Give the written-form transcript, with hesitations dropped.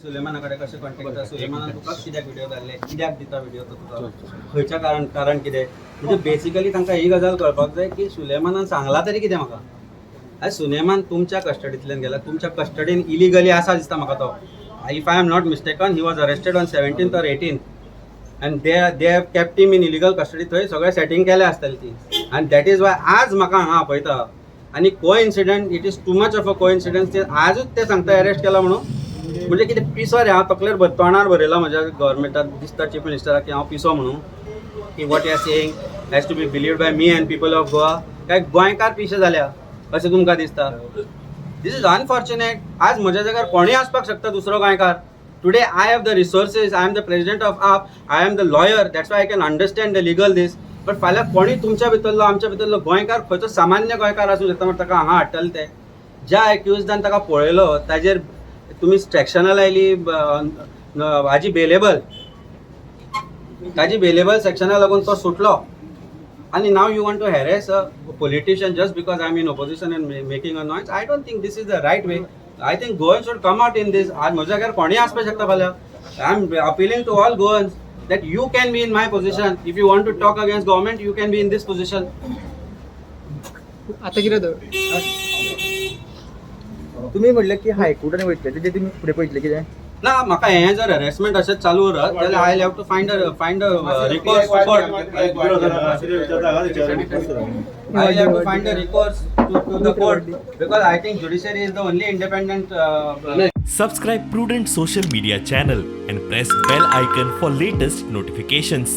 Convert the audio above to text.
सुलेमानाकडे कशें कॉन्टेक्ट आसा, सुलेमानान तुका कित्याक व्हिडिओ धाडले, कित्याक दिता व्हिडिओ तो तुका, खंयच्या कारण कितें, म्हणजे बेसिकली तांकां ही गजाल कळपाक जाय की सुलेमानान सांगला तरी कितें म्हाका. आयज सुलेमान तुमच्या कस्टडींतल्यान गेला, तुमच्या कस्टडीन इलिगली आसा दिसता म्हाका तो. If I am not mistaken, he was arrested on 17th or 18th and they have kept him in illegal custody. थंय सगळें सेटिंग केलें आसतलें ती, आनी दॅट इज वाय आज म्हाका हांगा आपयता. आनी coincident, it is too much of a coincidence, ते आजूच ते सांगता अरेस्ट केला म्हणून. म्हणजे कितें पिसो रे, हांव तकलेर तोंडार बरयला म्हज्या गव्हर्मेंटाक दिसता, चीफ मिनिस्टराक, की हांव पिसो म्हणून, की what you are saying has to be believed by me and people of Goa. काय गोंयकार पिशे जाल्या अशें तुमकां दिसता? This is unfortunate. आज म्हज्या जाग्यार कोणूय आसपाक शकता दुसरो गोंयकार. Today I have the resources, I am the president of AAP, I am the lawyer, that's why I can understand the legal these. But फाल्यां कोणूय तुमच्या भितरलो, आमच्या भितरलो गोंयकार, खंयचो सामान्य गोंयकार आसूं येता म्हण ताका हांगा हाडटले ते. ज्या एक्युजडान ताका पळयलो ताजेर तुमी सेक्शनां लायली, हाजी बेलेबल सेक्शनां लागून तो सुटलो. And now you want to harass a politician just because I'm in opposition and making a noise? I don't think this is the right way. I think Goans should come out in this. आज म्हज्या घर कोणी आसपाक शकता फाल्यां. I'm appealing to all Goans that you can be in my position. If you want to talk against government, you can be in this position. आता कितें तर तुम्ही म्हटलं की हायकोर्टाने वयतले, तेजे तुम्ही फुडें पळयतले कितें? ना, म्हाका हें जर हॅरेसमेंट अशेंच चालू उरत जाल्यार I have to find a recourse to court. I have to find a recourse to the court because I think judiciary is the only independent. Subscribe Prudent social media channel and press bell icon for latest notifications.